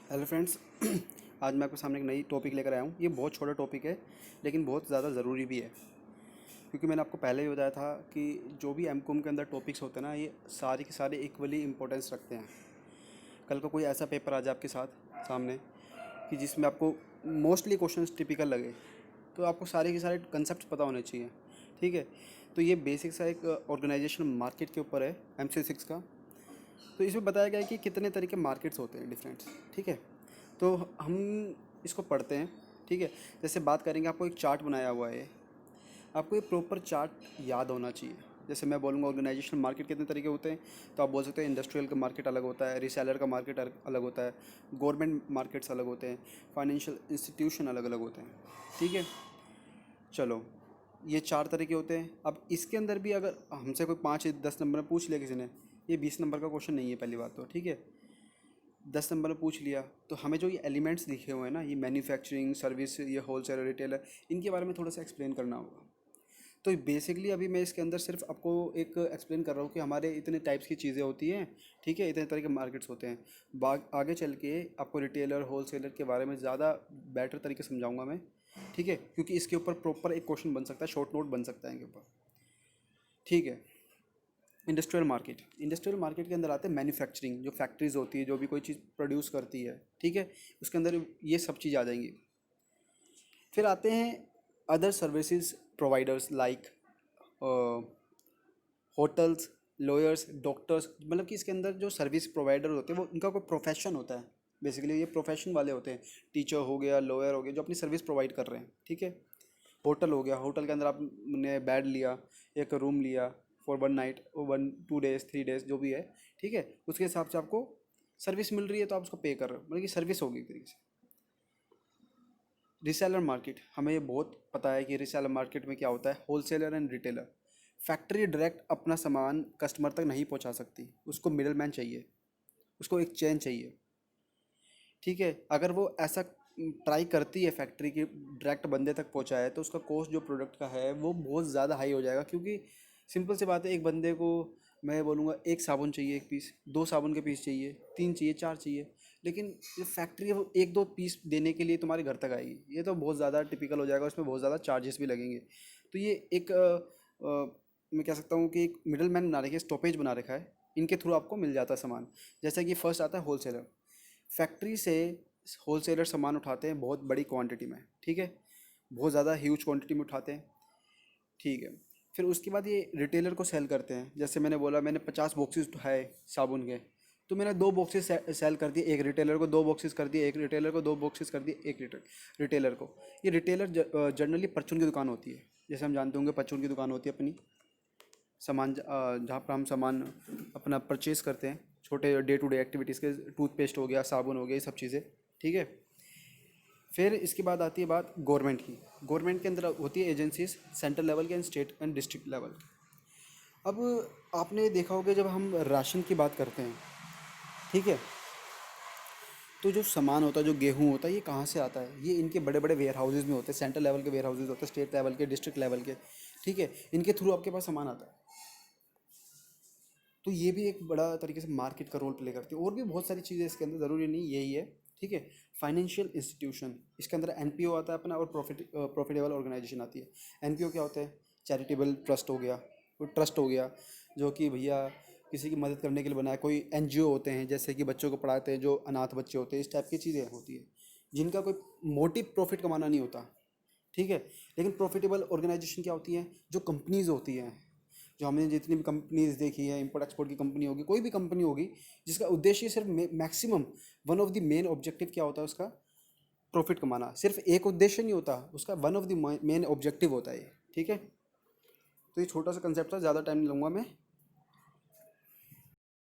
Hello friends. आज मैं आपके सामने एक नई टॉपिक लेकर आया हूँ। ये बहुत छोटा टॉपिक है लेकिन बहुत ज़्यादा ज़रूरी भी है, क्योंकि मैंने आपको पहले ही बताया था कि जो भी एमकॉम के अंदर टॉपिक्स होते हैं ना, ये सारे के सारे इक्वली इंपॉर्टेंस रखते हैं। कल को कोई ऐसा पेपर आ जाए आपके साथ सामने कि जिसमें आपको मोस्टली क्वेश्चंस टिपिकल लगे, तो आपको सारे के सारे कंसेप्ट पता होने चाहिए। ठीक है, तो ये बेसिक सा एक ऑर्गेनाइजेशन मार्केट के ऊपर है, MC6 का। तो इसमें बताया गया है कि कितने तरह के मार्केट्स होते हैं डिफरेंट। ठीक है, तो हम इसको पढ़ते हैं। ठीक है, जैसे बात करेंगे, आपको एक चार्ट बनाया हुआ है, आपको ये प्रॉपर चार्ट याद होना चाहिए। जैसे मैं बोलूँगा ऑर्गेनाइजेशनल मार्केट कितने तरीके होते हैं, तो आप बोल सकते हैं इंडस्ट्रियल का मार्केट अलग होता है, रिसेलर का मार्केट अलग होता है, गवर्नमेंट मार्केट्स अलग होते हैं, फाइनेंशियल इंस्टीट्यूशन अलग अलग होते हैं। ठीक है, चलो, ये 4 तरह के होते हैं। अब इसके अंदर भी अगर हमसे कोई 5 10 नंबर में पूछ लिया किसी ने, ये 20 नंबर का क्वेश्चन नहीं है पहली बात तो। ठीक है, 10 नंबर में पूछ लिया तो हमें जो ये एलिमेंट्स दिखे हुए हैं ना, ये मैन्युफैक्चरिंग, सर्विस, ये होलसेलर, रिटेलर, इनके बारे में थोड़ा सा एक्सप्लेन करना होगा। तो बेसिकली अभी मैं इसके अंदर सिर्फ आपको एक एक्सप्लेन कर रहा हूँ कि हमारे इतने टाइप्स की चीज़ें होती हैं। ठीक है, इतने तरह के मार्केट्स होते हैं। आगे चल के आपको रिटेलर, होलसेलर के बारे में ज़्यादा बेटर तरीके से समझाऊंगा मैं। ठीक है, क्योंकि इसके ऊपर प्रॉपर एक क्वेश्चन बन सकता है, शॉर्ट नोट बन सकता है इनके ऊपर। ठीक है, इंडस्ट्रियल मार्केट के अंदर आते हैं मैन्युफैक्चरिंग, जो फैक्ट्रीज होती है, जो भी कोई चीज़ प्रोड्यूस करती है। ठीक है, उसके अंदर ये सब चीज़ आ जाएंगी। फिर आते हैं other services providers like hotels, lawyers, doctors, मतलब कि इसके अंदर जो सर्विस प्रोवाइडर होते हैं वो उनका कोई प्रोफेशन होता है। बेसिकली ये प्रोफेशन वाले होते हैं। टीचर हो गया, लॉयर हो गया, जो अपनी सर्विस प्रोवाइड कर रहे हैं। ठीक है, होटल हो गया, होटल के अंदर आपने बेड लिया, एक रूम लिया फॉर 1 नाइट, 1 2 डेज 3 डेज जो भी है। ठीक है, उसके हिसाब से आपको सर्विस मिल रही है तो आप उसको पे कर रहे हो, मतलब कि सर्विस होगी एक तरीके से। रिसेलर मार्केट, हमें ये बहुत पता है कि रिसेलर मार्केट में क्या होता है। Wholesaler and retailer, factory direct अपना सामान कस्टमर तक नहीं पहुंचा सकती, उसको मिडल मैन चाहिए, उसको एक चेन चाहिए। ठीक है, अगर वो ऐसा ट्राई करती है फैक्ट्री की डायरेक्ट बंदे तक पहुंचाए, तो उसका कॉस्ट जो प्रोडक्ट का है वो बहुत ज़्यादा हाई हो जाएगा। क्योंकि सिंपल सी बात है, एक बंदे को मैं बोलूँगा एक साबुन चाहिए, एक पीस, 2 साबुन के पीस चाहिए, 3 चाहिए, 4 चाहिए, लेकिन ये फैक्ट्री है वो 1 2 पीस देने के लिए तुम्हारे घर तक आएगी। ये तो बहुत ज़्यादा टिपिकल हो जाएगा, उसमें बहुत ज़्यादा चार्जेस भी लगेंगे। तो ये एक मैं कह सकता हूँ कि एक मिडल मैन बना रखा है, स्टॉपेज बना रखा है, इनके थ्रू आपको मिल जाता है सामान। जैसा कि फर्स्ट आता है होलसेलर। फैक्ट्री से होलसेलर सामान उठाते हैं बहुत बड़ी क्वांटिटी में। ठीक है, बहुत ज़्यादा ह्यूज क्वांटिटी में उठाते हैं। ठीक है, फिर उसके बाद ये रिटेलर को सेल करते हैं। जैसे मैंने बोला, मैंने 50 बॉक्सेस उठाए साबुन के, तो मैंने 2 बॉक्सेस सेल कर दिए एक रिटेलर को, 2 बॉक्सेस कर दिए एक रिटेलर को, 2 बॉक्सेस कर दिए एक रिटेलर को। ये रिटेलर जनरली परचून की दुकान होती है। जैसे हम जानते होंगे परचून की दुकान होती है अपनी, सामान जहाँ पर हम सामान अपना परचेज़ करते हैं, छोटे डे टू डे एक्टिविटीज़ के, टूथपेस्ट हो गया, साबुन हो गया, ये सब चीज़ें। ठीक है, फिर इसके बाद आती है बात गवर्नमेंट की। गवर्नमेंट के अंदर होती है एजेंसीज, सेंट्रल लेवल के and state and district level की। अब आपने देखा होगा जब हम राशन की बात करते हैं, ठीक है, तो जो सामान होता है, जो गेहूँ होता है, ये कहाँ से आता है? ये इनके बड़े बड़े वेयर हाउसेज में होते हैं। सेंट्रल लेवल के वेयर हाउसेज होते हैं, स्टेट लेवल के, डिस्ट्रिक्ट लेवल के। ठीक है, इनके थ्रू आपके पास सामान आता है। तो ये भी एक बड़ा तरीके से मार्केट का रोल प्ले करती है। और भी बहुत सारी चीज़ें इसके अंदर, ज़रूरी नहीं यही है। ठीक है, फाइनेंशियल इंस्टीट्यूशन, इसके अंदर NPO आता है अपना, और प्रॉफिटेबल ऑर्गेनाइजेशन आती है। NPO क्या होता है? चैरिटेबल ट्रस्ट हो गया, कोई ट्रस्ट हो गया जो कि भैया किसी की मदद करने के लिए बनाया। कोई NGO होते हैं जैसे कि बच्चों को पढ़ाते हैं, जो अनाथ बच्चे होते हैं, इस टाइप की चीज़ें होती है जिनका कोई मोटिव प्रॉफिट कमाना नहीं होता। ठीक है, लेकिन प्रॉफिटेबल ऑर्गेनाइजेशन क्या होती है? जो कंपनीज होती हैं, जो हमने जितनी भी कंपनीज देखी है, इंपोर्ट एक्सपोर्ट की कंपनी होगी, कोई भी कंपनी होगी, जिसका उद्देश्य सिर्फ maximum, one of the main objective क्या होता है उसका? प्रॉफिट कमाना। सिर्फ एक उद्देश्य नहीं होता उसका, one of the main objective होता है ये। ठीक है, तो ये छोटा सा कंसेप्ट था, ज़्यादा टाइम नहीं लूँगा मैं।